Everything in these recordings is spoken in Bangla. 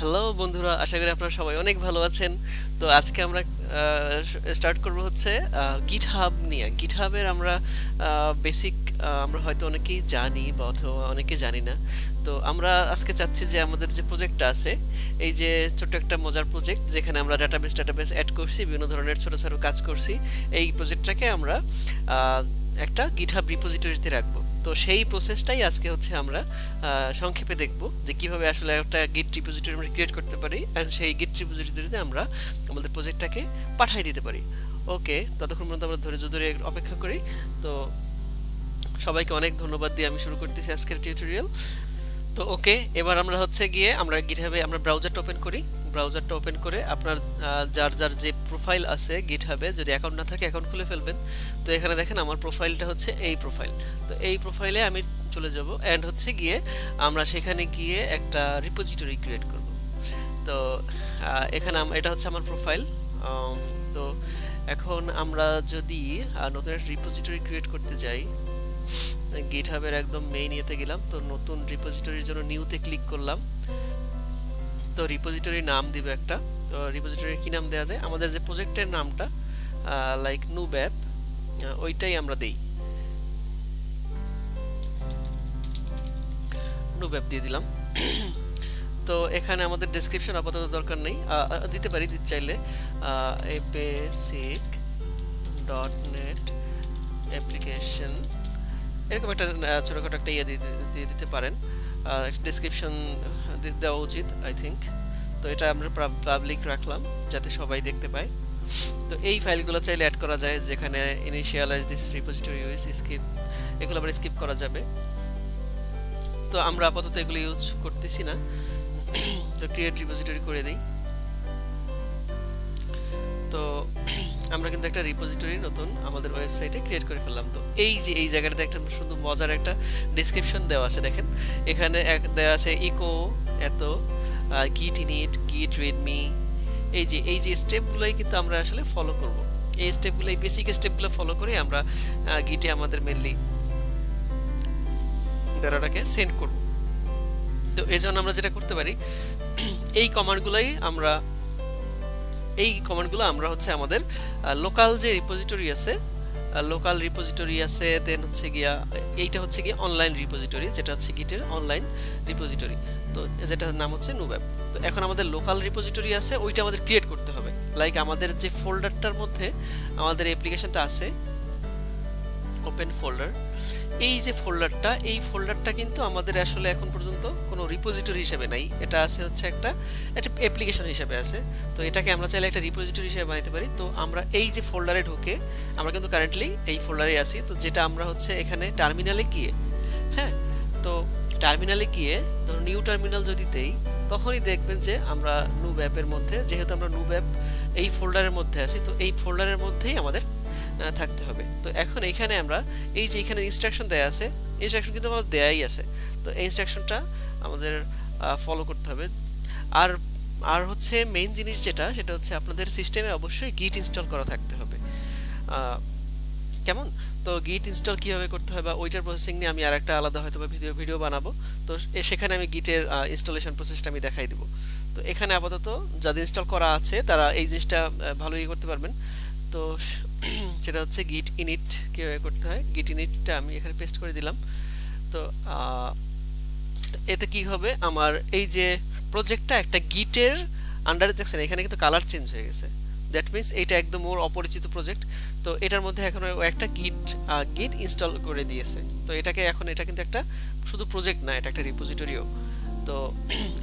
হ্যালো বন্ধুরা, আশা করি আপনারা সবাই অনেক ভালো আছেন। তো আজকে আমরা স্টার্ট করব হচ্ছে গিটহাব নিয়ে। গিটহাবের আমরা বেসিক আমরা হয়তো অনেকেই জানি বা অথবা অনেকে জানি না। তো আমরা আজকে চাচ্ছি যে আমাদের যে প্রজেক্টটা আছে, এই যে ছোট্ট একটা মজার প্রজেক্ট যেখানে আমরা ডাটাবেস অ্যাড করছি, বিভিন্ন ধরনের ছোট ছোট কাজ করছি, এই প্রজেক্টটাকে আমরা একটা গিটহাব রিপোজিটরিতে রাখবো। তো সেই প্রসেসটাই আজকে হচ্ছে আমরা সংক্ষেপে দেখব যে কিভাবে আসলে একটা গিট রিপোজিটরি আমরা ক্রিয়েট করতে পারি এন্ড সেই গিট রিপোজিটরিতে আমরা আমাদের প্রজেক্টটাকে পাঠিয়ে দিতে পারি। ওকে, ততক্ষণ পর্যন্ত আমরা ধৈর্য ধরে অপেক্ষা করি। তো সবাইকে অনেক ধন্যবাদ দিয়ে আমি শুরু করতেছি আজকের টিউটোরিয়াল। তো ওকে, এবার আমরা হচ্ছে গিয়ে আমরা গিটহাবে আমরা ব্রাউজারটা ওপেন করি। ব্রাউজারটা ওপেন করে আপনার যার যার যে প্রোফাইল আছে গিটহাবে, যদি অ্যাকাউন্ট না থাকে অ্যাকাউন্ট খুলে ফেলবেন। তো এখানে দেখেন আমার প্রোফাইলটা হচ্ছে এই প্রোফাইল। তো এই প্রোফাইলে আমি চলে যাব এন্ড হচ্ছে গিয়ে আমরা সেখানে গিয়ে একটা রিপোজিটরি ক্রিয়েট করব। তো এখানে এটা হচ্ছে আমার প্রোফাইল। তো এখন আমরা যদি নতুন একটা রিপোজিটরি ক্রিয়েট করতে যাই, গিটহাবের একদম মেইন ইয়েতে গেলাম, তো নতুন রিপোজিটরির জন্য নিউতে ক্লিক করলাম। তো রিপোজিটরির নাম দিব একটা। তো রিপোজিটরির কি নাম দেওয়া যায়, আমাদের যে প্রজেক্টের নামটা লাইক নুব অ্যাপ, ওইটাই আমরা দেই, নুব অ্যাপ দিয়ে দিলাম। তো এখানে আমাদের ডেসক্রিপশন আপাতত দরকার নেই, দিতে পারি দিতে চাইলে। বেসিক ডট নেট অ্যাপ্লিকেশন, এরকম একটা ছোটখাটো একটা ইয়ে দিয়ে দিতে পারেন। ডেসক্রিপশন দেওয়া উচিত আই থিঙ্ক। তো এটা আমরা পাবলিক রাখলাম যাতে সবাই দেখতে পায়। তো এই ফাইলগুলো চাইলে অ্যাড করা যায়, যেখানে initialise this repository with skip, এগুলো আবার স্কিপ করা যাবে। তো আমরা আপাতত এগুলো ইউজ করতেছি না। তো ক্রিয়েট রিপোজিটরি করে দিই। তো আমরা কিন্তু একটা রিপোজিটরি নতুন আমাদের ওয়েবসাইটে ক্রিয়েট করে ফেললাম। তো এই যে এই জায়গাটাতে একটা সুন্দর মজার একটা ডেসক্রিপশন দেওয়া আছে, দেখেন এখানে দেওয়া আছে ইকো এত, গিট ইনিট, গিট রিডমি। এই যে স্টেপগুলোই কিন্তু আমরা আসলে ফলো করব। এই স্টেপগুলো, এই বেসিক স্টেপগুলো ফলো করে আমরা গিটে আমাদের মেনলি ডাটাটাকে সেন্ড করব। তো এই জন্য আমরা যেটা করতে পারি, এই কমান্ডগুলো আমরা হচ্ছে আমাদের লোকাল যে রিপোজিটরি আছে, দেন হচ্ছে গিয়া এইটা হচ্ছে গিয়া অনলাইন রিপোজিটরি, যেটা হচ্ছে গিটের অনলাইন রিপোজিটরি, তো যেটার নাম হচ্ছে নুব অ্যাপ। তো এখন আমাদের লোকাল রিপোজিটরি আছে, ওইটা আমাদের ক্রিয়েট করতে হবে। লাইক আমাদের যে ফোল্ডারটার মধ্যে আমাদের অ্যাপ্লিকেশনটা আছে, ওপেন ফোল্ডার, এই যে এই ফোল্ডারটা কিন্তু আমাদের আসলে এখন পর্যন্ত কোনো রিপোজিটরি হিসেবে নাই, এটা আছে হচ্ছে একটা অ্যাপ্লিকেশন হিসেবে আছে। তো এটাকে আমরা চাইলে একটা রিপোজিটরি হিসেবে বানাতে পারি। তো আমরা এই যে ফোল্ডারে ঢুকে, আমরা কিন্তু কারেন্টলি এই ফোল্ডারে আছি, তো যেটা আমরা হচ্ছে এখানে টার্মিনালে গিয়ে, হ্যাঁ, তো টার্মিনালে গিয়ে ধরুন নিউ টার্মিনাল যদি দেই, তখনই দেখবেন যে আমরা নুব অ্যাপের মধ্যে, যেহেতু আমরা নুব অ্যাপ এই ফোল্ডারের মধ্যে আছি, তো এই ফোল্ডারের মধ্যেই আমাদের থাকতে হবে। তো এখন এখানে আমরা এই যে এখানে ইনস্ট্রাকশন দেয়া আছে, ইনস্ট্রাকশন কিন্তু আমাদের দেয়াই আছে, তো এই ইনস্ট্রাকশনটা আমাদের ফলো করতে হবে। আর আর হচ্ছে মেইন জিনিস সেটা হচ্ছে আপনাদের সিস্টেমে অবশ্যই গিট ইনস্টল করা থাকতে হবে। কেমন? তো গিট ইনস্টল কিভাবে করতে হয় বা ওইটার প্রসেসিং নিয়ে আমি আরেকটা আলাদা হয়তো ভিডিও বানাবো। তো সেখানে আমি গিটের ইনস্টলেশন প্রসেসটা আমি দেখাই দিব। তো এখানে আপাতত যাদের ইনস্টল করা আছে তারা এই জিনিসটা ভালোই করতে পারবেন। তো সেটা হচ্ছে গিট ইনিট কিভাবে করতে হয়। গিট ইনিটটা আমি এখানে পেস্ট করে দিলাম। তো এতে কি হবে, আমার এই যে প্রজেক্টটা একটা গিটের আন্ডারে, দেখছেন এখানে কিন্তু কালার চেঞ্জ হয়ে গেছে, দ্যাট মিনস এইটা একদম ওর অপরিচিত প্রজেক্ট। তো এটার মধ্যে এখন একটা গিট ইনস্টল করে দিয়েছে। তো এটা কিন্তু একটা শুধু প্রজেক্ট না, এটা একটা রিপোজিটরিও। তো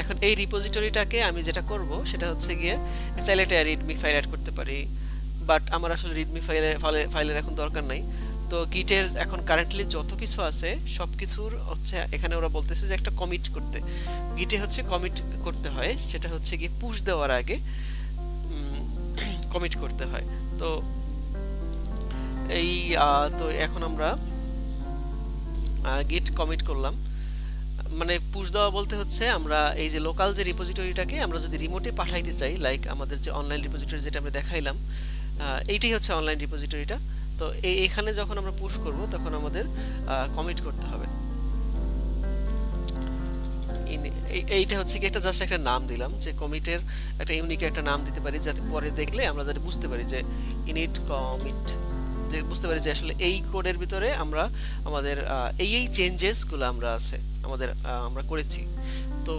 এখন এই রিপোজিটরিটাকে আমি যেটা করব সেটা হচ্ছে গিয়ে চাইলে একটা রিডমি ফাইল অ্যাড করতে পারি, বাট আমার আসলে রিডমি ফাইলের এখন দরকার নাই। তো গিটের এখন কারেন্টলি যত কিছু আছে সব কিছুর হচ্ছে এখানে ওরা বলতেছে যে একটা কমিট করতে, গিটে হচ্ছে কমিট করতে হয়, সেটা হচ্ছে গিয়ে পুশ দেওয়ার আগে কমিট করতে হয়। তো এই তো এখন আমরা গিট কমিট করলাম, মানে পুশ দেওয়া বলতে হচ্ছে আমরা এই যে লোকাল যে রিপোজিটরিটাকে আমরা যদি রিমোটে পাঠাইতে চাই, লাইক আমাদের যে অনলাইন রিপোজিটরি যেটা আমরা দেখাইলাম, এইটাই হচ্ছে অনলাইন রিপোজিটরিটা। তো এখানে যখন আমরা পুশ করব তখন আমাদের কমিট করতে হবে। এইটা হচ্ছে কি একটা জাস্ট একটা নাম দিলাম, যে কমিটের একটা ইউনিক একটা নাম দিতে পারি, যাতে পরে দেখলে আমরা যাতে বুঝতে পারি যে ইনিট কমিট, যে বুঝতে পারি যে আসলে এই কোডের ভিতরে আমরা আমাদের এই চেঞ্জেসগুলো আমরা আছে আমাদের আমরা করেছি। তো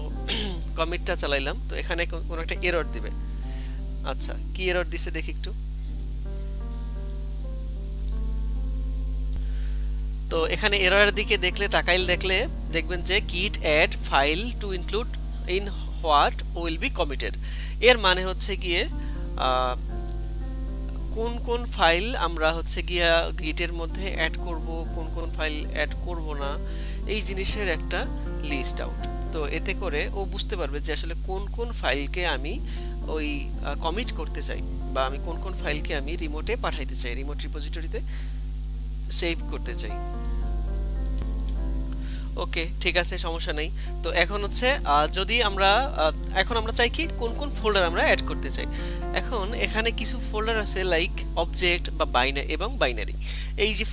কমিটটা চালাইলাম, তো এখানে কোনো একটা এরর দিবে। আচ্ছা, কি এরর দিছে দেখি একটু। তো এখানে এররের দিকে দেখলে দেখবেন যে git add file to include in what will be committed। এর মানে হচ্ছে গিয়ে কোন কোন ফাইল আমরা হচ্ছে গিয়া গিটের মধ্যে অ্যাড করব, কোন কোন ফাইল অ্যাড করব না, এই জিনিসের একটা লিস্ট আউট। তো এতে করে ও বুঝতে পারবে যে আসলে কোন কোন ফাইলকে আমি ওই কমিট করতে চাই, বা আমি কোন কোন ফাইলকে আমি রিমোটে পাঠাইতে চাই, রিমোট রিপোজিটরিতে সেভ করতে চাই। ওকে, ঠিক আছে, সমস্যা নেই। তো এখন হচ্ছে যদি আমরা এখন আমরা চাই কি কোন কোন ফোল্ডার আমরা অ্যাড করতে চাই। এখন এখানে কিছু ফোল্ডার আছে লাইক অবজেক্ট বা বাইনারি এবং বাইনারি। এই যে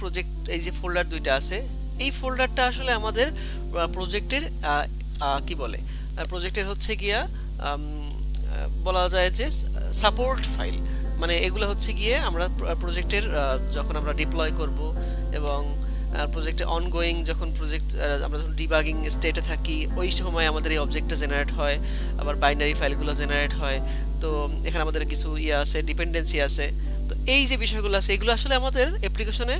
এই যে ফোল্ডার দুইটা আছে, এই ফোল্ডারটা আসলে আমাদের প্রজেক্টের কি বলে, প্রজেক্টের হচ্ছে গিয়া বলা যায় যে সাপোর্ট ফাইল। মানে এগুলো হচ্ছে গিয়ে আমরা প্রজেক্টের যখন আমরা ডিপ্লয় করব এবং প্রজেক্টে অনগোয়িং যখন আমরা যখন ডিবাগিং স্টেটে থাকি, ওই সময় আমাদের এই অবজেক্টটা জেনারেট হয়, আবার বাইনারি ফাইলগুলো জেনারেট হয়। তো এখানে আমাদের কিছু আছে, ডিপেন্ডেন্সি আছে। তো এই যে বিষয়গুলো আছে, এগুলো আসলে আমাদের অ্যাপ্লিকেশনে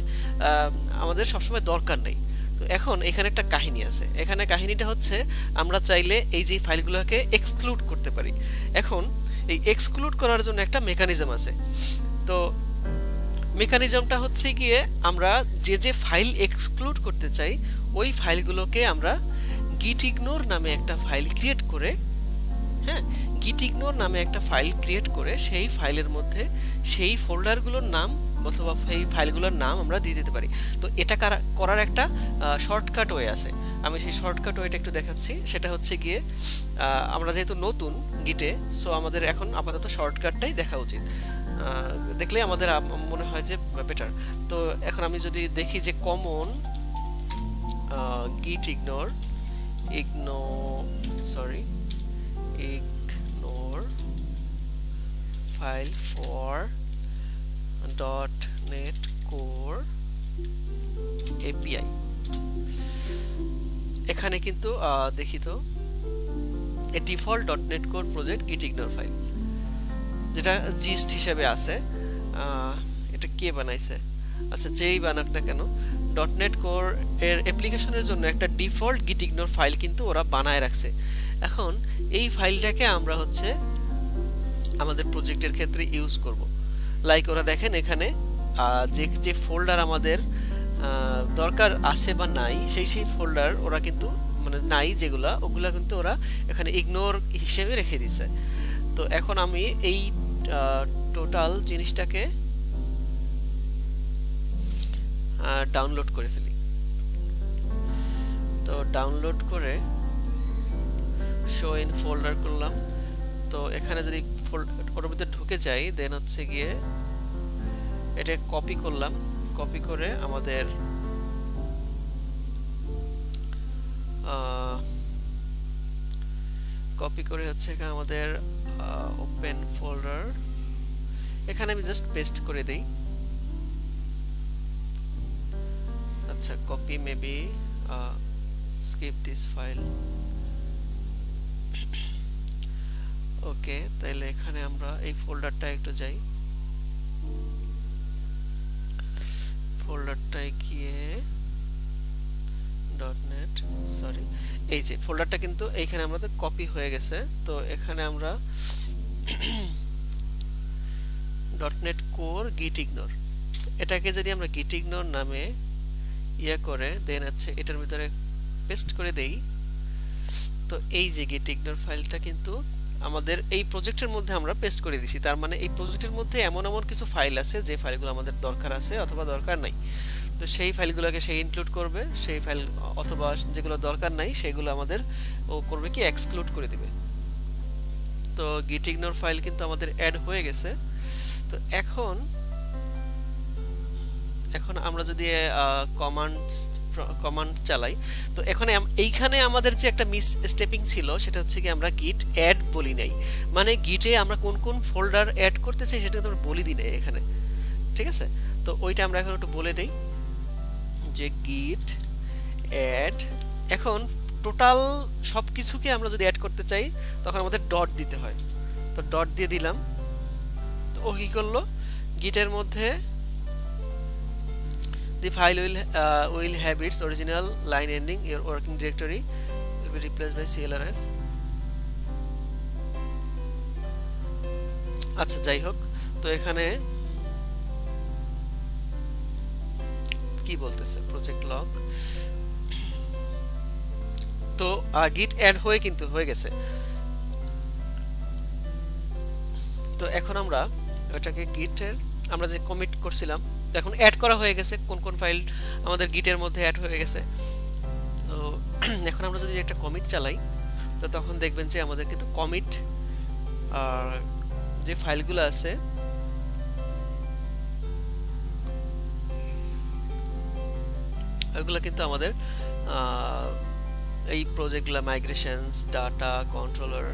আমাদের সবসময় দরকার নেই। তো এখন এখানে একটা কাহিনী আছে। এখানে কাহিনীটা হচ্ছে আমরা চাইলে এই যে ফাইলগুলোকে এক্সক্লুড করতে পারি। এখন এই এক্সক্লুড করার জন্য একটা মেকানিজম আছে। তো মেকানিজমটা হচ্ছে গিয়ে আমরা যে ফাইল এক্সক্লুড করতে চাই, ওই ফাইলগুলোকে আমরা gitignore নামে একটা ফাইল ক্রিয়েট করে, হ্যাঁ, gitignore নামে একটা ফাইল ক্রিয়েট করে সেই ফাইলের মধ্যে সেই ফোল্ডারগুলোর নাম অথবা সেই ফাইলগুলোর নাম আমরা দিয়ে দিতে পারি। তো এটা করার একটা শর্টকাট ওয়ে আছে। আমি সেই শর্টকাট ওয়েটা একটু দেখাচ্ছি। সেটা হচ্ছে গিয়ে আমরা যেহেতু নতুন গিটে, সো আমাদের এখন আপাতত শর্টকাটটাই দেখা উচিত, দেখলে আমাদের মনে হয় যে বেটার। তো এখন আমি যদি দেখি যে common git ignore file for .NET Core API, এখানে কিন্তু দেখি তো default .NET Core project git ignore file, যেটা জিস্ট হিসেবে আছে। এটা কে বানাইছে? আচ্ছা, যেই বানাক না কেন, .NET Core এর অ্যাপ্লিকেশনের জন্য একটা ডিফল্ট git ignore ফাইল কিন্তু ওরা বানায় রাখছে। এখন এই ফাইলটাকে আমরা হচ্ছে আমাদের প্রজেক্টের ক্ষেত্রে ইউজ করব। লাইক ওরা দেখেন এখানে যে ফোল্ডার আমাদের দরকার আছে বা নাই, সেই ফোল্ডার ওরা কিন্তু মানে নাই যেগুলা, ওগুলা কিন্তু ওরা এখানে ইগনোর হিসেবে রেখে দিছে। তো এখন আমি এই টোটাল জিনিসটাকে ডাউনলোড করে ফেলি। তো ডাউনলোড করে শো ইন ফোল্ডার করলাম। তো এখানে যদি ওর ভিতরে ঢুকে যাই, দেন হচ্ছে গিয়ে এটা কপি করলাম। কপি করে আমাদের হচ্ছে এখানে আমাদের ওপেন ফোল্ডার, এখানে আমি জাস্ট পেস্ট করে দেই। আচ্ছা, copy maybe skip this file। ওকে, তাহলে এখানে আমরা এই ফোল্ডারটা একটু যাই, ফোল্ডারটায় গিয়ে .NET এই যে ফোল্ডারটা কিন্তু এইখানে আমাদের কপি হয়ে গেছে। তো এখানে আমরা .NET Core git ignore, এটাকে যদি আমরা git ignore নামে করে দেন হচ্ছে এটার ভিতরে পেস্ট করে দেই, তো এই যে git ignore ফাইলটা কিন্তু আমাদের এই প্রজেক্টের মধ্যে আমরা পেস্ট করে দিছি। তার মানে এই প্রজেক্টের মধ্যে এমন কিছু ফাইল আছে যে ফাইলগুলো আমাদের দরকার আছে অথবা দরকার নাই। তো সেই ফাইলগুলোকে সে ইনক্লুড করবে, সেই ফাইল অথবা যেগুলো দরকার নাই সেগুলো আমাদের ও করবে কি এক্সক্লুড করে দিবে। তো git ignore ফাইল কিন্তু আমাদের অ্যাড হয়ে গেছে। তো এখন আমরা যদি কমান্ড কমান্ড চালাই। তো এখানে এইখানে আমাদের যে একটা মিস স্টেপিং ছিল সেটা হচ্ছে কি আমরা গিট অ্যাড বলি নাই, মানে গিটে আমরা কোন কোন ফোল্ডার অ্যাড করতে চাই সেটা কিন্তু আমরা বলি দিই নাই এখানে, ঠিক আছে? তো ওইটা আমরা এখন একটু বলে দেই যে গিট অ্যাড। এখন টোটাল সব কিছুকে আমরা যদি অ্যাড করতে চাই তখন আমাদের ডট দিতে হয়, তো ডট দিয়ে দিলাম। তো ও কি করলো, গিটের মধ্যে the file will have its original line ending, your working directory will be replaced by CLRF। আচ্ছা যাই হোক, তো এখানে কি বলতেছে প্রজেক্ট লগ, তো গিট অ্যাড হয়ে কিন্তু হয়ে গেছে। তো এখন আমরা ওটাকে গিটের আমরা যে কমিট করছিলাম এখন অ্যাড করা হয়ে গেছে, কোন কোন ফাইল আমাদের গিটের মধ্যে অ্যাড হয়ে গেছে। তো এখন আমরা যদি একটা কমিট চালাই তো তখন দেখবেন যে আমাদের কিন্তু কমিট আর যে ফাইলগুলো আছে ওইগুলো কিন্তু আমাদের এই প্রজেক্টগুলো মাইগ্রেশনস, ডাটা কন্ট্রোলার,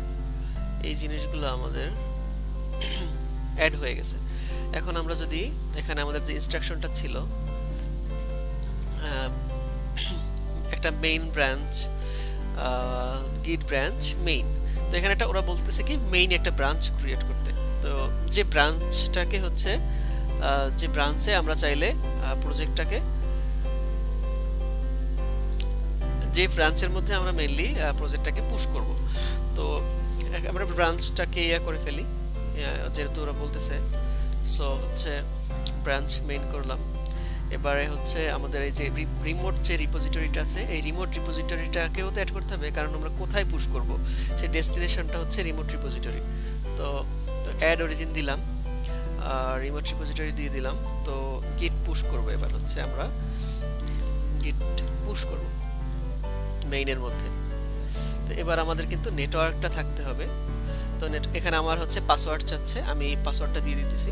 এই জিনিসগুলো আমাদের অ্যাড হয়ে গেছে। এখন আমরা যদি এখানে আমাদের যে ইনস্ট্রাকশনটা ছিল একটা মেইন ব্রাঞ্চ, গিট ব্রাঞ্চ মেইন, তো এখানে একটা ওরা বলতেছে কি মেইন একটা ব্রাঞ্চ ক্রিয়েট করতে। তো যে ব্রাঞ্চটাকে হচ্ছে যে ব্রাঞ্চে আমরা চাইলে প্রজেক্টটাকে, যে ব্রাঞ্চের মধ্যে আমরা মেইনলি প্রজেক্টটাকে পুশ করব, তো আমরা ব্রাঞ্চটাকে ইয়া করে ফেলি যেহেতু ওরা বলতেছে। সো হচ্ছে ব্রাঞ্চ মেইন করলাম। এবারে হচ্ছে আমাদের এই যে রিমোট যে রিপোজিটরিটা আছে এই রিমোট রিপোজিটরিটাকেও তো অ্যাড করতে হবে, কারণ আমরা কোথায় পুশ করব সেই ডেস্টিনেশনটা হচ্ছে রিমোট রিপোজিটরি। তো অ্যাড অরিজিন দিলাম, রিমোট রিপোজিটরি দিয়ে দিলাম। তো গিট পুশ করব, এবার হচ্ছে আমরা গিট পুশ করব মেইনের মধ্যে। তো এবার আমাদের কিন্তু নেটওয়ার্কটা থাকতে হবে। তো এখানে আমার হচ্ছে পাসওয়ার্ড চাচ্ছে, আমি পাসওয়ার্ডটা দিয়ে দিতেছি।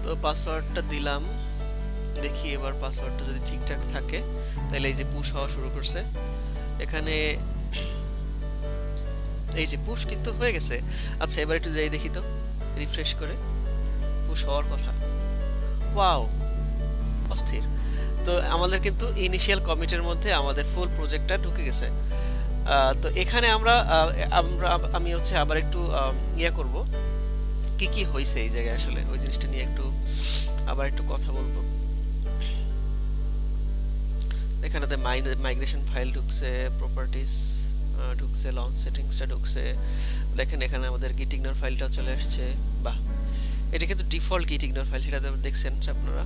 তো পাসওয়ার্ডটা দিলাম, দেখি এবার পাসওয়ার্ডটা যদি ঠিকঠাক থাকে তাহলে এই যে পুশ হওয়া শুরু করছে। এখানে এই যে পুশ কিন্তু হয়ে গেছে। আচ্ছা এবার একটু যাই দেখি তো, রিফ্রেশ করে, পুশ হওয়ার কথা। ওয়াও, অস্থির। তো আমাদের কিন্তু ইনিশিয়াল কমিটের মধ্যে আমাদের ফুল প্রজেক্টটা ঢুকে গেছে। তো এখানে আমি হচ্ছে আবার একটু ইয়া করব কি কি হয়েছে এই জায়গায়, আসলে ওই জিনিসটা নিয়ে একটু আবার একটু কথা বলবো। এখানেতে মাইগ্রেশন ফাইল ঢুকছে, প্রপার্টিজ ঢুকছে, লঞ্চ সেটিংসটা ঢুকছে। দেখেন এখানে আমাদের গিট ইগনোর ফাইলটা চলে আসছে। বাহ, এটা কিন্তু ডিফল্ট গিট ইগনোর ফাইল, সেটা দেখছেন আপনারা।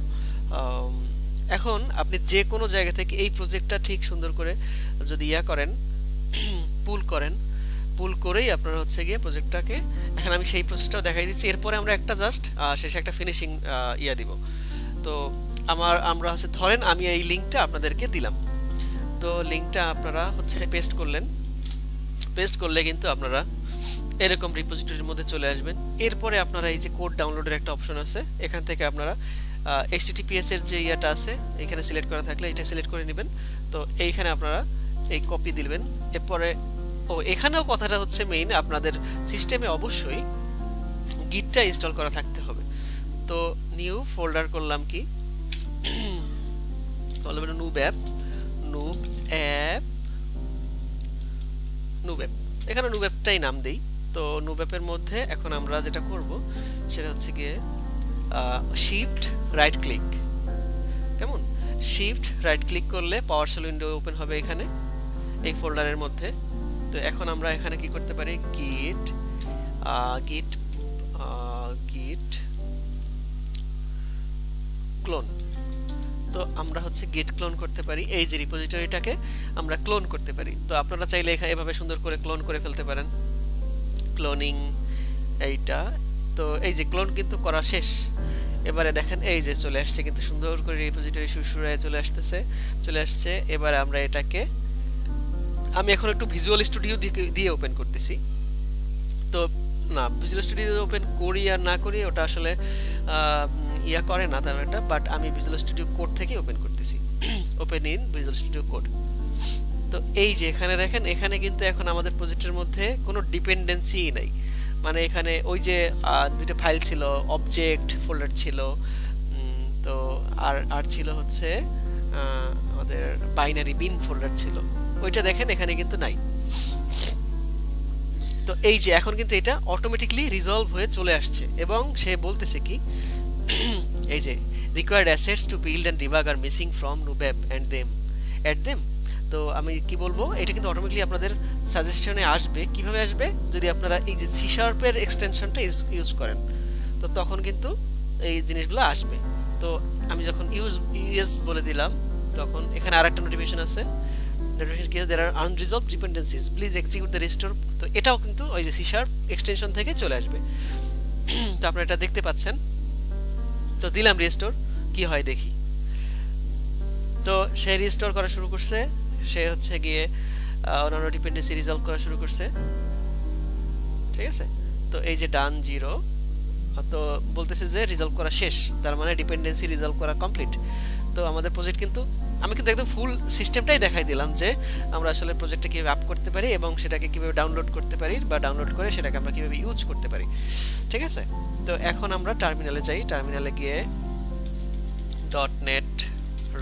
এখন আপনি যে কোনো জায়গা থেকে এই প্রজেক্টটা ঠিক সুন্দর করে যদি ইয়া করেন, পুল করেই আপনারা হচ্ছে গিয়ে প্রজেক্টটাকে, এখন আমি সেই প্রসেসটাও দেখাই দিচ্ছি। এরপরে আমরা একটা জাস্ট শেষে একটা ফিনিশিং ইয়া দিব। তো আমরা হচ্ছে ধরেন আমি এই লিঙ্কটা আপনাদেরকে দিলাম, তো লিঙ্কটা আপনারা হচ্ছে পেস্ট করলেন, পেস্ট করলে কিন্তু আপনারা এরকম রিপোজিটরির মধ্যে চলে আসবেন। এরপরে আপনারা এই যে কোড ডাউনলোডের একটা অপশন আছে, এখান থেকে আপনারা HTTPS এর যে ইয়াটা আছে এখানে সিলেক্ট করা থাকলে এটা সিলেক্ট করে নেবেন। তো এইখানে আপনারা এই কপি দিবেন। এরপরে এখানেও কথাটা হচ্ছে মেইন, আপনাদের সিস্টেমে অবশ্যই গিটটা ইনস্টল করা থাকতে হবে। তো নিউ ফোল্ডার করলাম কি, বলবেন নুব অ্যাপ, এখানে নুব অ্যাপটাই নাম দেই। তো নুব অ্যাপের মধ্যে এখন আমরা যেটা করব সেটা হচ্ছে গিয়ে শিফট রাইট ক্লিক, কেমন, শিফট রাইট ক্লিক করলে পাওয়ারশেল উইন্ডো ওপেন হবে এখানে এই ফোল্ডারের মধ্যে। তো এখন আমরা এখানে কি করতে পারি, গিট ক্লোন। তো আমরা হচ্ছে গিট ক্লোন করতে পারি, এই যে রিপোজিটরিটাকে আমরা ক্লোন করতে পারি। তো আপনারা চাইলে এখানে এভাবে সুন্দর করে ক্লোন করে ফেলতে পারেন, ক্লোনিং এইটা। তো এই যে ক্লোন কিন্তু করা শেষ। এবারে দেখেন এই যে চলে আসছে কিন্তু সুন্দর করে রিপোজিটরি সুরসুরায় চলে আসছে। এবারে আমরা এটাকে, আমি এখন একটু ভিজুয়াল স্টুডিও দিয়ে ওপেন করতেছি। তো না, ভিজুয়াল স্টুডিও ওপেন করি আর না করি ওটা আসলে ইয়া করে না তেমন একটা, বাট আমি ভিজুয়াল স্টুডিও কোড থেকে ওপেন করতেছি। Open in visual studio code. তো এই যে এখানে দেখেন, এখানে কিন্তু এখন আমাদের প্রজেক্টের মধ্যে কোনো ডিপেন্ডেন্সি নাই। মানে এখানে ওই যে দুইটা ফাইল ছিল, অবজেক্ট ফোল্ডার ছিল, তো আর ছিল হচ্ছে আমাদের বাইনারি বিন ফোল্ডার ছিল, ওইটা দেখেন এখানে কিন্তু নাই। তো এই যে এখন কিন্তু এটা অটোমেটিকলি রিজলভ হয়ে চলে আসছে, এবং সে বলতেছে কি এই যে required assets to build and debug are missing from নুবেপ এন্ড দেম অ্যাট দেম। তো আমি কি বলবো, এটা কিন্তু অটোমেটিকলি আপনাদের সাজেশনে আসবে। কিভাবে আসবে? যদি আপনারা এই যে সি শার্পের এক্সটেনশনটা ইউজ করেন, তো তখন কিন্তু এই জিনিসগুলো আসবে। তো আমি যখন ইউএস বলে দিলাম, তখন এখানে আরেকটা নোটিফিকেশন আছে, নোটিফিকেশন কি, there are unresolved dependencies please execute the restore. তো এটাও কিন্তু ওই যে সি শার্প এক্সটেনশন থেকে চলে আসবে। তো আপনারা এটা দেখতে পাচ্ছেন। তো দিলাম রিস্টোর, কি হয় দেখি। তো সে রিস্টোর করা শুরু করছে, সে হচ্ছে গিয়ে অন্যান্য ডিপেন্ডেন্সি রিজলভ করা শুরু করছে, ঠিক আছে। তো এই যে ডান 0, তো বলতেছে যে রিজলভ করা শেষ, তার মানে ডিপেন্ডেন্সি রিজলভ করা কমপ্লিট। তো আমাদের প্রজেক্ট কিন্তু, আমি কিন্তু একদম ফুল সিস্টেমটাই দেখাই দিলাম যে আমরা আসলে প্রজেক্টটা কীভাবে আপ করতে পারি এবং সেটাকে কীভাবে ডাউনলোড করতে পারি, বা ডাউনলোড করে সেটাকে আমরা কীভাবে ইউজ করতে পারি, ঠিক আছে। তো এখন আমরা টার্মিনালে যাই, টার্মিনালে গিয়ে .NET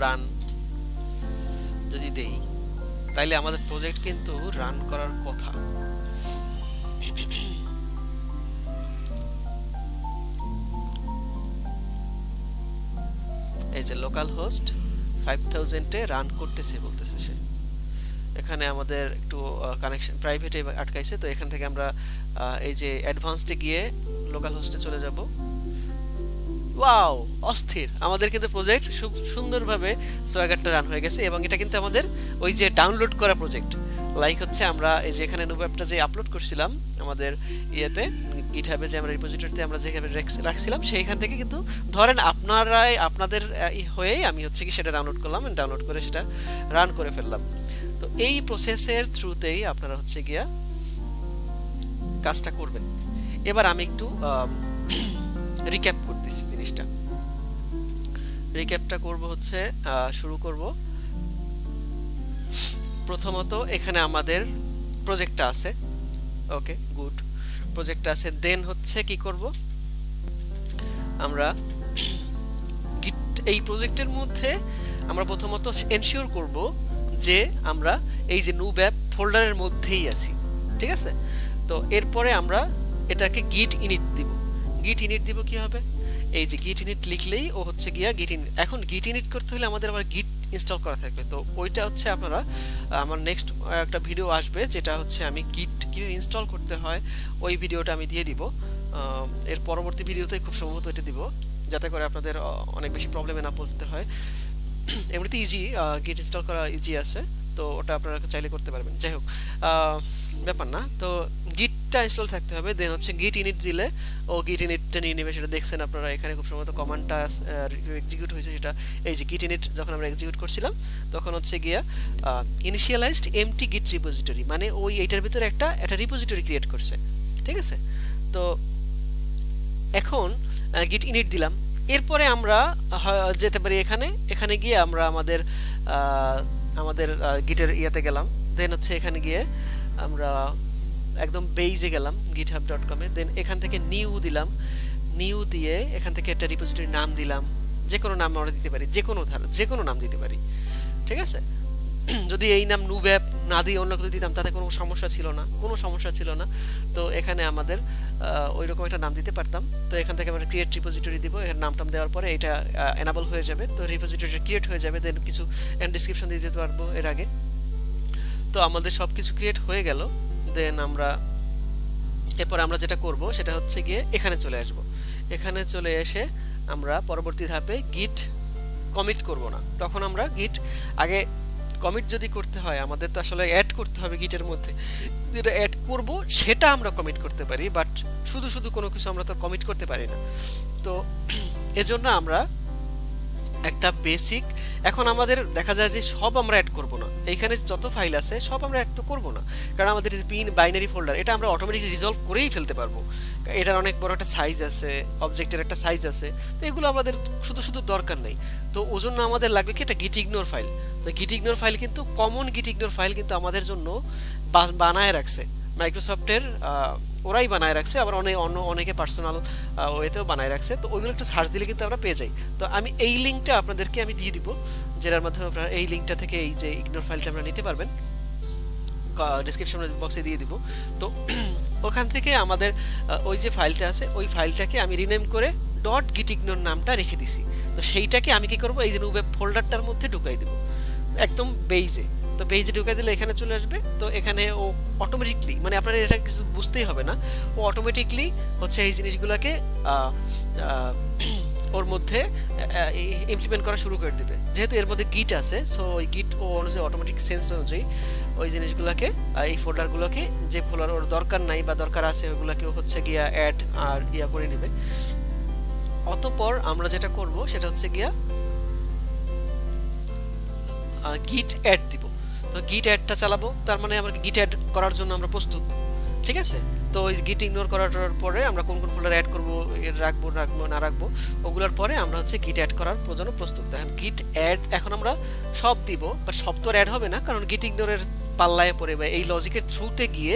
রান যদি দেই, তাইলে আমাদের প্রজেক্ট কিন্তু রান করার কথা। এই যে লোকাল হোস্ট 5000 এ রান করতেছে বলতেছে সে। এখানে আমাদের একটু কানেকশন প্রাইভেটে আটকাইছে, তো এখান থেকে আমরা এই যে অ্যাডভান্সডে গিয়ে লোকাল হোস্টে চলে যাব। ওয়াও, অস্থির! আমাদের কিন্তু প্রজেক্ট খুব সুন্দরভাবে সোয়াগারটা রান হয়ে গেছে, এবং এটা কিন্তু আমাদের ওই যে ডাউনলোড করা প্রজেক্ট। লাইক হচ্ছে আমরা এই যে এখানে নুবঅ্যাপটা যে আপলোড করছিলাম আমাদের ইয়েতে গিটহাবে, যে আমরা রিপোজিটরিতে আমরা যেখানে রাখছিলাম, সেইখান থেকে কিন্তু ধরেন আপনাদের হয়েই আমি হচ্ছে কি সেটা ডাউনলোড করলাম, ডাউনলোড করে সেটা রান করে ফেললাম। তো এই প্রসেসের থ্রুতেই আপনারা হচ্ছে গিয়া কাজটা করবেন। এবার আমি একটু রিক্যাপ করতেছি জিনিসটা। রিক্যাপটা করব হচ্ছে, শুরু করব প্রথমত এখানে আমাদের প্রজেক্টটা আছে, ওকে গুড, প্রজেক্টটা আছে। দেন হচ্ছে কি করব আমরা, এই প্রজেক্টের মধ্যে আমরা প্রথমত এনশিওর করব যে আমরা এই যে নুবঅ্যাপ ফোল্ডারের মধ্যেই আছি, ঠিক আছে। তো এরপরে আমরা এটাকে গিট ইনিট দিব। গিট ইনিট দিব কি হবে, এই যে গিট ইনিট লিখলেই ও হচ্ছে গিয়া গিট ইনিট। এখন গিট ইনিট করতে হলে আমাদের আবার গিট ইনস্টল করা থাকবে। তো ওইটা হচ্ছে আপনারা, আমার নেক্সট একটা ভিডিও আসবে যেটা হচ্ছে আমি গিট কিভাবে ইনস্টল করতে হয়, ওই ভিডিওটা আমি দিয়ে দিব। এর পরবর্তী ভিডিওতে খুব সম্ভবত এটা দিব, যাতে করে আপনাদের অনেক বেশি প্রবলেমে না পড়তে হয়। এমনিতে ইজি, গিট ইনস্টল করা ইজি আছে, তো ওটা আপনারা চাইলে করতে পারবেন। যাই হোক, ব্যাপার না। তো গিটটা ইনস্টল থাকতে হবে। দেন হচ্ছে গিট ইনিট দিলে ও গিট ইনিটটা নিয়ে নেবে, সেটা দেখছেন আপনারা এখানে খুব সম্ভবত কমান্ডটা এক্সিকিউট হয়েছে। সেটা এই যে গিট ইনিট যখন আমরা এক্সিকিউট করছিলাম, তখন হচ্ছে গিয়া ইনিশিয়ালাইজড এমটি গিট রিপোজিটরি, মানে ওই এইটার ভিতরে একটা রিপোজিটরি ক্রিয়েট করছে, ঠিক আছে। তো এখন গিট ইনিট দিলাম, এরপরে আমরা যেতে পারি এখানে গিয়ে আমরা আমাদের গিটের ইয়াতে গেলাম। দেন হচ্ছে এখানে গিয়ে আমরা একদম বেইজে গেলাম github.com এ। দেন এখান থেকে নিউ দিলাম, নিউ দিয়ে এখান থেকে একটা রিপোজিটরি নাম দিলাম, যে কোনো নাম আমরা দিতে পারি, যে কোনো নাম দিতে পারি, ঠিক আছে। যদি এই নাম নুবঅ্যাপ না দিয়ে অন্য কিছু দিতাম তাতে কোনো সমস্যা ছিল না। তো এখানে আমাদের ওইরকম একটা নাম দিতে পারতাম। তো এখান থেকে আমরা ক্রিয়েট রিপোজিটরি দিব, এর নামটাম দেওয়ার পরে এটা এনাবল হয়ে যাবে, তো রিপোজিটরিটা ক্রিয়েট হয়ে যাবে। দেন কিছু ডেসক্রিপশন দিয়ে দিতে পারবো এর আগে। তো আমাদের সব কিছু ক্রিয়েট হয়ে গেল। দেন এরপর আমরা যেটা করব সেটা হচ্ছে গিয়ে এখানে চলে আসব। এখানে চলে এসে আমরা পরবর্তী ধাপে গিট কমিট করব না, তখন আমরা গিট আগে কমিট যদি করতে হয় আমাদের তো আসলে অ্যাড করতে হবে গিটের মধ্যে, যেটা অ্যাড করব সেটা আমরা কমিট করতে পারি, বাট শুধু কোনো কিছু আমরা তো কমিট করতে পারি না। তো এজন্য আমরা একটা বেসিক। এখন আমাদের দেখা যায় যে সব আমরা অ্যাড করব না, এইখানে যত ফাইল আছে সব আমরা অ্যাড তো করব না, কারণ আমাদের যে পিন বাইনারি ফোল্ডার এটা আমরা অটোমেটিকলি রিজলভ করেই ফেলতে পারবো। এটার অনেক বড় একটা সাইজ আছে, অবজেক্টের একটা সাইজ আছে, তো এগুলো আমাদের শুধু শুধু দরকার নেই। তো ওজন্য আমাদের লাগবে কি একটা গিট ইগনোর ফাইল। তো গিট ইগনোর ফাইল কিন্তু কমন গিট ইগনোর ফাইল কিন্তু আমাদের জন্য বানায় রাখছে মাইক্রোসফটের, ওরাই বানায় রাখছে, আবার অনেকে পার্সোনাল ওয়েতেও বানায় রাখছে। তো ওইগুলো একটু সার্চ দিলে কিন্তু আমরা পেয়ে যাই। তো আমি এই লিঙ্কটা আপনাদেরকে আমি দিয়ে দিব, যেটার মাধ্যমে আপনারা এই লিঙ্কটা থেকে এই যে ইগনোর ফাইলটা আপনারা নিতে পারবেন, ডেসক্রিপশন বক্সে দিয়ে দিব। তো ওখান থেকে আমাদের ওই যে ফাইলটা আছে ওই ফাইলটাকে আমি রিনেম করে ডট গিট ইগনোর নামটা রেখে দিছি। তো সেইটাকে আমি কি করব, এই যে ওয়েব ফোল্ডারটার মধ্যে ঢুকাই দেব একদম বেইজে। তো বেইজে ঢুকাই দিলে এখানে চলে আসবে। তো এখানে ও অটোমেটিকলি, মানে আপনারা এটা কিছু বুঝতেই হবে না, ও অটোমেটিকলি হচ্ছে এই জিনিসগুলোকে ওর মধ্যে ইমপ্লিমেন্ট করা শুরু করে দেবে। যেহেতু এর মধ্যে গিট আছে, সো ওই গিট ও অনুযায়ী অটোমেটিক সেন্স অনুযায়ী ওই জিনিসগুলোকে, এই ফোল্ডারগুলোকে যে ফোল্ডার ওর দরকার নাই বা দরকার আছে ওইগুলোকে হচ্ছে গিয়া অ্যাড আর ইয়া করে নেবে। অতঃপর আমরা যেটা করব সেটা হচ্ছে গিয়া গিট অ্যাড দিব। তো গিট অ্যাডটা চালাবো, তার মানে আমরা গিট অ্যাড করার জন্য আমরা প্রস্তুত, ঠিক আছে। তো ওই গিট ইগনোর করার পরে আমরা কোন কোন ফোল্ডার অ্যাড করবো, রাখবো না রাখবো, ওগুলোর পরে আমরা হচ্ছে গিট অ্যাড করার জন্য প্রস্তুত। এখন গিট অ্যাড এখন আমরা সব দিব, বাট সব তো অ্যাড হবে না, কারণ গিট ইগনোরের পাল্লায় পড়ে বা এই লজিকের থ্রুতে গিয়ে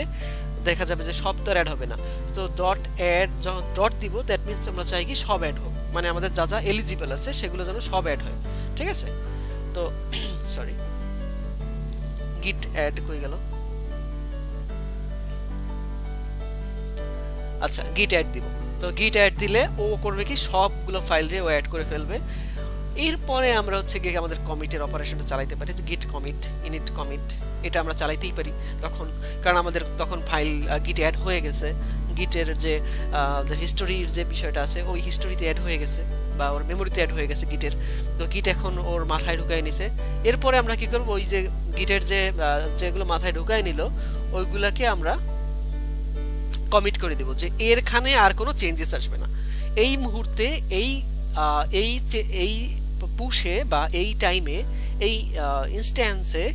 দেখা যাবে যে সব তো অ্যাড হবে না। তো ডট অ্যাড যখন ডট দিব, দ্যাট মিনস আমরা চাই কি সব অ্যাড হোক, মানে আমাদের যা যা এলিজিবল আছে সেগুলো যেন সব অ্যাড হয়, ঠিক আছে। তো সরি, গিট অ্যাড কই গেল, আচ্ছা গিট অ্যাড দিব। তো গিট অ্যাড দিলে ও করবে কি সবগুলো ফাইল রে ও অ্যাড করে ফেলবে। এরপরে আমরা হচ্ছে গিয়ে আমাদের কমিটের অপারেশনটা চালাইতে পারি, যে গিট কমিট, ইনিট কমিট, এটা আমরা চালাইতেই পারি তখন, কারণ আমাদের তখন ফাইল গিট অ্যাড হয়ে গেছে, গিটের যে হিস্টোরির যে বিষয়টা আছে ওই হিস্টোরিতে অ্যাড হয়ে গেছে বা ওর মেমোরিতে অ্যাড হয়ে গেছে গিটের। তো গিট এখন ওর মাথায় ঢুকাই নিছে। এরপরে আমরা কি করব, ওই যে গিটের যে যেগুলো মাথায় ঢুকাই নিল ওইগুলাকে আমরা কমিট করে দেব, যে এরখানে আর কোনো চেঞ্জেস আসবে না এই মুহূর্তে, এই এই এই পুশে বা এই টাইমে, এই ইনস্ট্যান্সে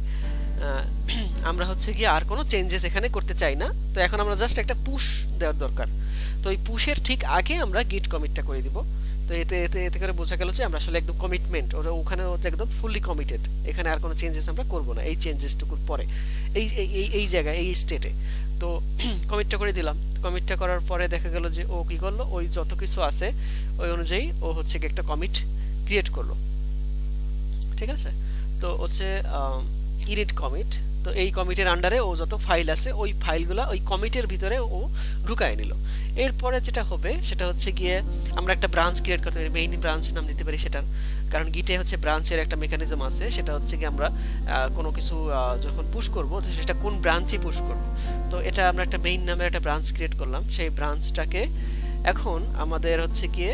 আমরা হচ্ছে কি আর কোনো চেঞ্জেস এখানে করতে চাই না। তো এখন আমরা জাস্ট একটা পুশ দেওয়ার দরকার। তো এই পুশের ঠিক আগে আমরা গিট কমিটটা করে দিব। তো এতে এতে এতে করে বোঝা গেল যে আমরা আসলে একদম কমিটমেন্ট, ওরা ওখানে একদম ফুললি কমিটেড, এখানে আর কোনো চেঞ্জেস আমরা করব না এই চেঞ্জেসটুকুর পরে, এই এই এই জায়গায় এই স্টেটে। তো কমিটটা করে দিলাম। কমিটটা করার পরে দেখা গেল যে ও কি করলো, ওই যত কিছু আছে ওই অনুযায়ী ও হচ্ছে কি একটা কমিট ক্রিয়েট করলো, ঠিক আছে। তো হচ্ছে ইনিট কমিট। তো এই কমিটের আন্ডারে ও যত ফাইল আছে ওই ফাইলগুলো ওই কমিটের ভিতরে ও ঢুকায় নিল। এরপরে যেটা হবে সেটা হচ্ছে গিয়ে আমরা একটা ব্রাঞ্চ ক্রিয়েট করতে পারি, মেইন ব্রাঞ্চ নাম দিতে পারি সেটার, কারণ গিটে হচ্ছে ব্রাঞ্চের একটা মেকানিজম আছে, সেটা হচ্ছে কি আমরা কোনো কিছু যখন পুশ করব সেটা কোন ব্রাঞ্চে পুশ করব। তো এটা আমরা একটা মেইন নামের একটা ব্রাঞ্চ ক্রিয়েট করলাম। সেই ব্রাঞ্চটাকে এখন আমাদের হচ্ছে গিয়ে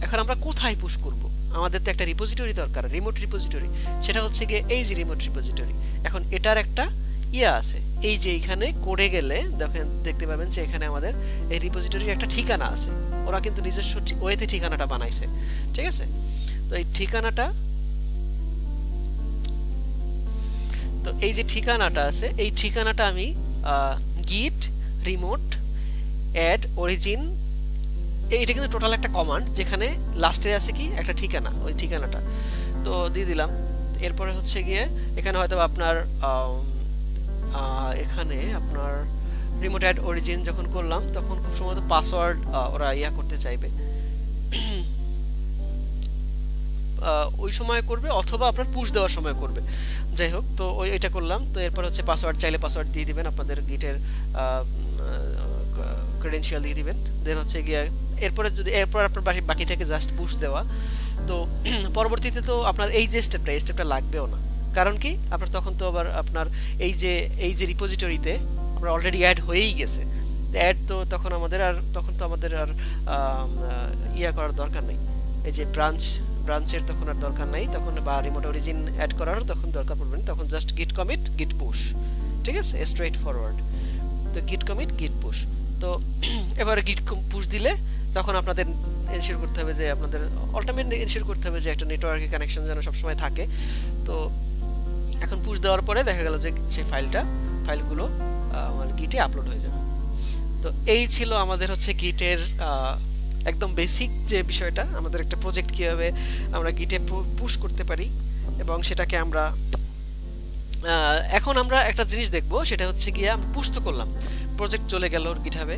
এখন আমরা কোথায় পুশ করব, আমাদের তো একটা রিপোজিটরি দরকার, রিমোট রিপোজিটরি, সেটা হচ্ছে গিয়ে এই যে রিমোট রিপোজিটরি। এখন এটার একটা ইয়ে আছে, এই যে এখানে কোডে গেলে দেখতে পাবেন যে এখানে আমাদের এই রিপোজিটরির একটা ঠিকানা আছে, ওরা কিন্তু নিজস্ব ওয়েতে ঠিকানাটা বানাইছে, ঠিক আছে। তো এই ঠিকানাটা, তো এই যে ঠিকানাটা আছে এই ঠিকানাটা আমি গিট রিমোট অ্যাড অরিজিন, এইটা কিন্তু টোটাল একটা কমান্ড, যেখানে লাস্টে আছে কি একটা ঠিকানা, ওই ঠিকানাটা তো দিয়ে দিলাম। এরপরে হচ্ছে গিয়ে এখানে হয়তো আপনার এখানে আপনার রিমোট অ্যাড অরিজিন যখন করলাম তখন খুব সম্ভবত পাসওয়ার্ড ওরা ইয়া করতে চাইবে, ওই সময় করবে অথবা আপনার পুশ দেওয়ার সময় করবে, যাই হোক। তো এটা করলাম। তো এরপর হচ্ছে পাসওয়ার্ড চাইলে পাসওয়ার্ড দিয়ে দিবেন, আপনাদের গিটের ক্রেডেনশিয়াল দিয়ে দিবেন। দেন হচ্ছে গিয়ে এরপরে যদি এরপর আপনার বাকি থেকে জাস্ট পুশ দেওয়া। তো পরবর্তীতে তো আপনার এই যে স্টেপটা, এই স্টেপটা লাগবেও না, কারণ কি আপনার তখন তো আবার আপনার এই যে রিপোজিটরিতে আমরা অলরেডি অ্যাড হয়েই গেছে, অ্যাড তো তখন আমাদের আর ইয়া করার দরকার নেই, এই যে ব্রাঞ্চের তখন আর দরকার নাই, তখন বা রিমোট অরিজিন অ্যাড করার তখন দরকার পড়বে না, তখন জাস্ট গিট কমিট গিট পুশ, ঠিক আছে, স্ট্রেট ফরওয়ার্ড। তো গিট কমিট গিট পুশ। তো এবারে গিট পুশ দিলে তখন আপনাদের এনশিওর করতে হবে যে আপনাদের আলটিমেট এনশিওর করতে হবে যে একটা নেটওয়ার্কের কানেকশন যেন সবসময় থাকে। তো এখন পুশ দেওয়ার পরে দেখা গেল যে সেই ফাইলগুলো আমার গিটে আপলোড হয়ে যাবে। তো এই ছিল আমাদের হচ্ছে গিটের একদম বেসিক যে বিষয়টা, আমাদের একটা প্রজেক্ট কিভাবে আমরা গিটে পুশ করতে পারি এবং সেটাকে আমরা এখন আমরা একটা জিনিস দেখব, সেটা হচ্ছে গিয়ে আমরা পুশ তো করলাম, প্রজেক্ট চলে গেল গিটহাবে।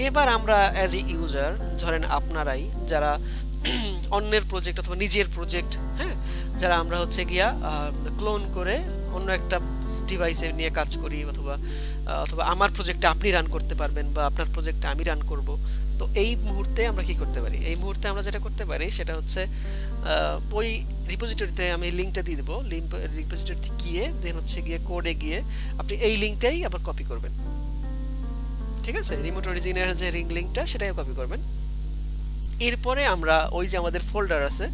এবার আমরা অ্যাজ এ ইউজার, ধরেন আপনারাই যারা অন্যের প্রজেক্ট অথবা নিজের প্রজেক্ট, হ্যাঁ, যারা আমরা হচ্ছে গিয়া ক্লোন করে অন্য একটা ডিভাইসে নিয়ে কাজ করি, অথবা আমার প্রজেক্টে আপনি রান করতে পারবেন বা আপনার প্রজেক্টে আমি রান করব। তো এই মুহূর্তে আমরা কি করতে পারি? এই মুহূর্তে আমরা যেটা করতে পারি সেটা হচ্ছে ওই রিপোজিটরিতে আমি লিঙ্কটা দিয়ে দেবো, রিপোজিটরিতে গিয়ে দেন হচ্ছে গিয়ে কোডে গিয়ে আপনি এই লিঙ্কটাই আবার কপি করবেন, ঠিক আছে? রিমোট অরিজিনের যে লিঙ্কটা সেটাই কপি করবেন। এরপরে আমরা ওই যে আমাদের ফোল্ডার আছে,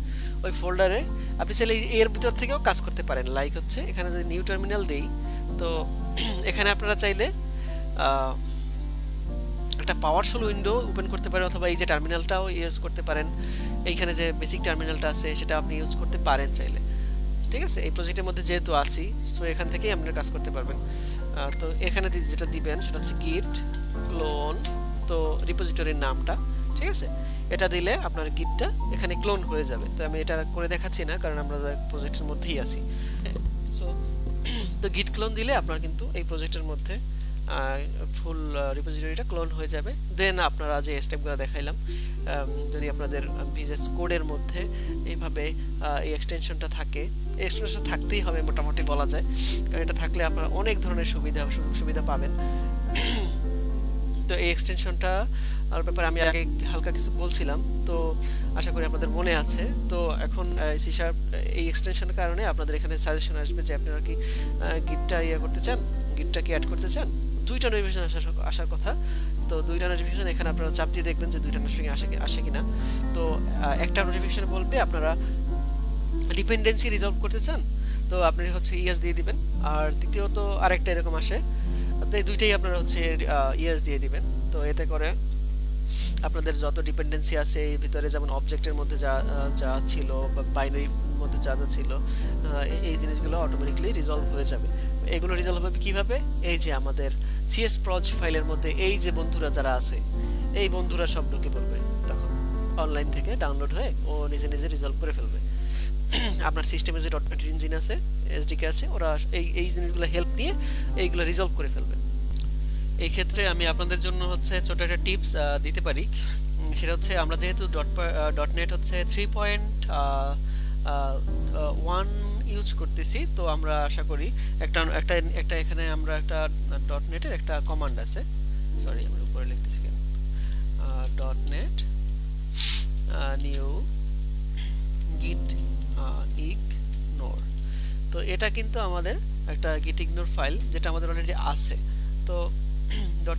ওই ফোল্ডারে আপনি চাইলে এর ভিতর থেকেও কাজ করতে পারেন। লাইক হচ্ছে এখানে যদি নিউ টার্মিনাল দেই, তো এখানে আপনারা চাইলে একটা পাওয়ারফুল উইন্ডো ওপেন করতে পারেন, অথবা এই যে টার্মিনালটাও ইউজ করতে পারেন। এইখানে যে বেসিক টার্মিনালটা আছে সেটা আপনি ইউজ করতে পারেন চাইলে, ঠিক আছে? এই প্রজেক্টের মধ্যে যেহেতু আছি, সো এখান থেকেই আপনারা কাজ করতে পারবেন। তো এখানে যেটা দিবেন সেটা হচ্ছে গিট ক্লোন, তো রিপোজিটরির নামটা, ঠিক আছে? এটা দিলে আপনার গিটটা এখানে ক্লোন হয়ে যাবে। তো আমি এটা করে দেখাচ্ছি না, কারণ আমরা প্রজেক্টের মধ্যেই আছি। সো তো গিট ক্লোন দিলে আপনার কিন্তু এই প্রজেক্টের মধ্যে ফুল রিপোজিটরিটা ক্লোন হয়ে যাবে। দেন আপনারা যে স্টেপগুলো দেখাইলাম, যদি আপনাদের ভিজেস কোডের মধ্যে এইভাবে এই এক্সটেনশনটা থাকে, এই এক্সটেনশন থাকতেই হবে মোটামুটি বলা যায়, কারণ এটা থাকলে আপনারা অনেক ধরনের সুবিধা পাবেন। তো এই এক্সটেনশনটা আর ব্যাপারে আমি আগে হালকা কিছু বলছিলাম, তো আশা করি আপনাদের মনে আছে। তো এখন সি শার্প এই এক্সটেনশনের কারণে আপনাদের এখানে সাজেশন আসবে যে আপনারা কি গিটটা করতে চান, গিটটা কি অ্যাড করতে চান। 2টা নোটিফিকেশন আসার কথা। তো 2টা নোটিফিকেশন এখানে আপনারা চাপ দিয়ে দেখবেন যে 2টা নোটিফিকেশন আসে কিনা। তো একটা নোটিফিকেশন বলবে আপনারা ডিপেন্ডেন্সি রিজলভ করতে চান, তো আপনি হচ্ছে ইয়েস দিয়ে দিবেন। আর দ্বিতীয়ত আরেকটা এরকম আসে, তো এই দুইটাই আপনারা হচ্ছে ইয়েস দিয়ে দিবেন। তো এতে করে আপনাদের যত ডিপেন্ডেন্সি আছে এই ভিতরে, যেমন অবজেক্টের মধ্যে যা ছিল বা বাইনারির মধ্যে যা ছিল, এই জিনিসগুলো অটোমেটিক্যালি রিজলভ হয়ে যাবে। এগুলো রিজলভ হবে কিভাবে? এই যে আমাদের সিএস প্রজ ফাইলের মধ্যে এই যে বন্ধুরা যারা আছে, এই বন্ধুরা সব ঢুকে পড়বে, তখন অনলাইন থেকে ডাউনলোড হয়ে ও নিজে নিজে রিজলভ করে ফেলবে। আপনার সিস্টেমে যে ডট ইঞ্জিন আছে, এসডিকে আছে, ওরা এই জিনিসগুলো হেল্প নিয়ে এইগুলো রিজলভ করে ফেলবে। এই ক্ষেত্রে আমি আপনাদের জন্য হচ্ছে ছোট একটা টিপস দিতে পারি, সেটা হচ্ছে আমরা যেহেতু .NET হচ্ছে 3.1 ইউজ করতেছি, তো আমরা আশা করি একটা এখানে আমরা একটা .NET এর একটা কমান্ড আছে, সরি আমি উপরে লিখতেছি কেন, .NET নিউ git ignore। তো এটা কিন্তু আমাদের একটা git ignore ফাইল, যেটা আমাদের অলরেডি আছে। তো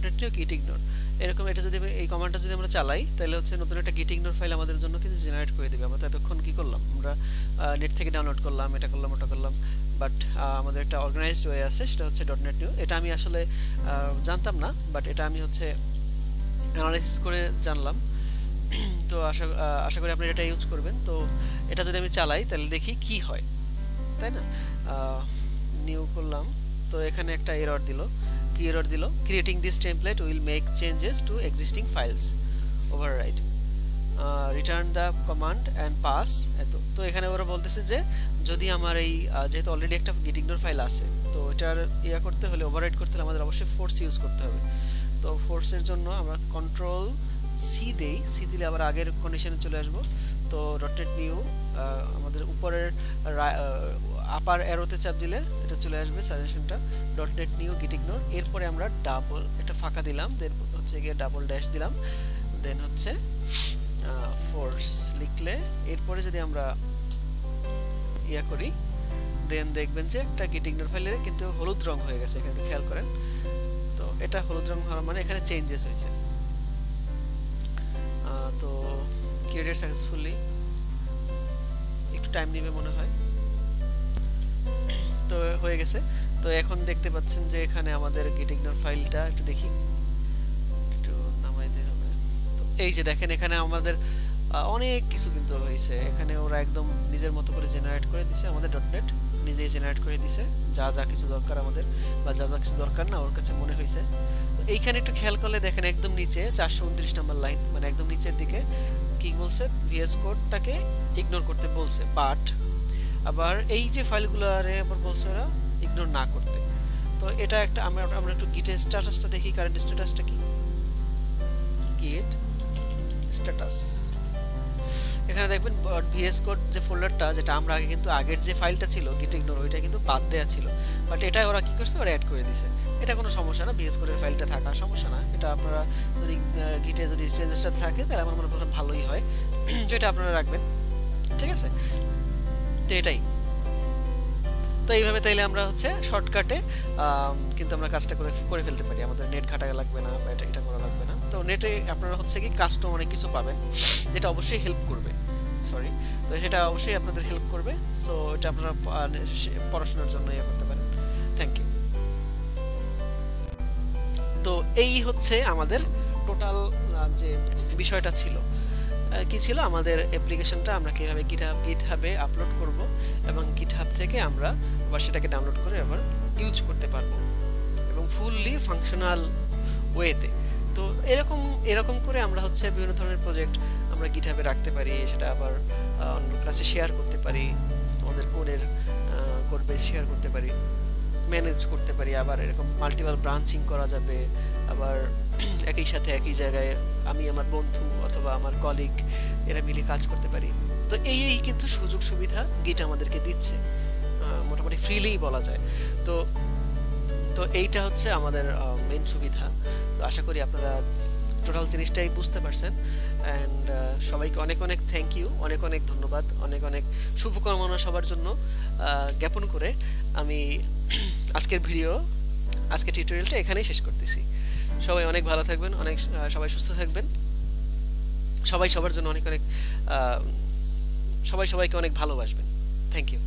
.NET নিউ git ignore এরকম, এটা যদি এই কমান্ডটা যদি আমরা চালাই, তাহলে হচ্ছে নতুন একটা git ignore ফাইল আমাদের জন্য কিন্তু জেনারেট করে দেবে। আমরা এতক্ষণ কি করলাম, আমরা নেট থেকে ডাউনলোড করলাম, এটা করলাম ওটা করলাম, বাট আমাদের একটা অর্গানাইজড ওয়ে আছে, সেটা হচ্ছে .NET নিউ। এটা আমি আসলে জানতাম না, বাট এটা আমি হচ্ছে অ্যানালাইসিস করে জানলাম। তো আশা করি আপনারা এটা ইউজ করবেন। তো এটা যদি আমি চালাই তাহলে দেখি কি হয়, তাই না? নিউ করলাম, তো এখানে একটা এরর দিল। কি এরর দিল? Creating this template will make changes to existing files, override, return the command and pass. তো এখানে ওরা বলতেছে যে যদি আমার এই যেহেতু অলরেডি একটা git ignore ফাইল আছে, তো এটার করতে হলে, ওভাররাইড করতে হলে আমাদের অবশ্যই ফোর্স ইউজ করতে হবে। তো ফোর্সের জন্য আমরা কন্ট্রোল সি দেই, সি দিলে আবার আগের কন্ডিশনে চলে আসবো। তো .NET নিউ আমাদের উপরের আপার অ্যারোতে চাপ দিলে এটা চলে আসবে সাজেশনটা, .NET নিউ git ignore। এরপরে আমরা ডাবল একটা ফাঁকা দিলাম, দেন হচ্ছে গিয়ে ডাবল ড্যাশ দিলাম, দেন হচ্ছে ফোর্স লিখলে, এরপরে যদি আমরা করি, দেন দেখবেন যে একটা git ignore ফাইলে কিন্তু হলুদ রং হয়ে গেছে, এখানে খেয়াল করেন। তো এটা হলুদ রং হওয়ার মানে এখানে চেঞ্জেস হয়েছে। তো ক্রিয়েটেড সাকসেসফুলি, একটু টাইম নেবে মনে হয়। তো হয়ে গেছে। তো এখন দেখতে পাচ্ছেন যে এখানে আমাদের git ignore ফাইলটা একটু দেখি, একটু এই যে দেখেন এখানে আমাদের অনেক কিছু কিন্তু হয়েছে। এখানে ওরা একদম নিজের মতো করে জেনারেট করে দিছে, আমাদের ডটনেট নিজেই জেনারেট করে দিছে যা যা কিছু দরকার আমাদের, বা যা যা কিছু দরকার না ওর কাছে মনে হয়েছে। এইখানে একটু খেয়াল করলে দেখেন একদম নিচে 429 নম্বর লাইন, মানে একদম নিচের দিকে কি বলছে, ভিএস কোডটাকে ইগনোর করতে বলছে, বাট আবার এই যে ফাইলগুলো আরে আবার বলছে ওরা ইগনোর না করতে। তো এটা একটা আমরা একটু গিটের স্ট্যাটাসটা দেখি, কারেন্ট স্ট্যাটাসটা কি, গিট স্ট্যাটাস। এখানে দেখবেন ভিএস কোড যে ফোল্ডারটা, যেটা আমরা আগে কিন্তু আগের যে ফাইলটা ছিল গিট ইগনোর, ওইটা কিন্তু বাদ দেয়া ছিল, বাট এটা ওরা কি করছে, ওরা অ্যাড করে দিয়েছে। এটা কোনো সমস্যা না, ভিএস কোডের ফাইলটা থাকা সমস্যা না। এটা আপনারা যদি গিটে যদি চেঞ্জেসটা থাকে তাহলে আমার মনে করেন ভালোই হয়, যেটা আপনারা রাখবেন, ঠিক আছে। তো এটাই, তো এইভাবে তাইলে আমরা হচ্ছে শর্টকাটে কিন্তু আমরা কাজটা করে ফেলতে পারি, আমাদের নেট ঘাটা লাগবে না বা এটা করা লাগবে না। তো নেটে আপনারা হচ্ছে কি কাস্টম অনেক কিছু পাবেন, যেটা অবশ্যই হেল্প করবে, সরি, তো সেটা অবশ্যই আপনাদের হেল্প করবে। সো এটা আপনারা পড়াশোনার জন্য ইয়ে করতে পারেন। Thank you. তো এই হচ্ছে আমাদের টোটাল যে বিষয়টা ছিল, কি ছিল আমাদের অ্যাপ্লিকেশনটা আমরা কিভাবে গিটহাবে আপলোড করব, এবং গিটহাব থেকে আমরা আবার সেটাকে ডাউনলোড করে আবার ইউজ করতে পারবো, এবং ফুললি ফাংশনাল ওয়েতে। তো এরকম করে আমরা হচ্ছে বিভিন্ন ধরনের প্রজেক্ট আমরা গিটহাবে রাখতে পারি, সেটা আবার অন্য ক্লাসে শেয়ার করতে পারি, আমাদের কোড বেস শেয়ার করতে পারি, ম্যানেজ করতে পারি, আবার এরকম মাল্টিপল ব্রাঞ্চিং করা যাবে, আবার একই সাথে একই জায়গায় আমি আমার বন্ধু অথবা আমার কলিগ এরা মিলে কাজ করতে পারি। তো এই কিন্তু সুযোগ সুবিধা গিট আমাদেরকে দিচ্ছে, মোটামুটি ফ্রিলি বলা যায়। তো তো এইটা হচ্ছে আমাদের মেইন সুবিধা। তো আশা করি আপনারা টোটাল জিনিসটাই বুঝতে পারছেন। অ্যান্ড সবাইকে অনেক অনেক থ্যাংক ইউ, অনেক অনেক ধন্যবাদ, অনেক অনেক শুভকামনা সবার জন্য জ্ঞাপন করে আমি আজকের টিউটোরিয়ালটা এখানেই শেষ করতেছি। সবাই অনেক ভালো থাকবেন, সবাই সুস্থ থাকবেন, সবাই সবার জন্য অনেক অনেক সবাই সবাইকে অনেক ভালোবাসবেন। Thank you.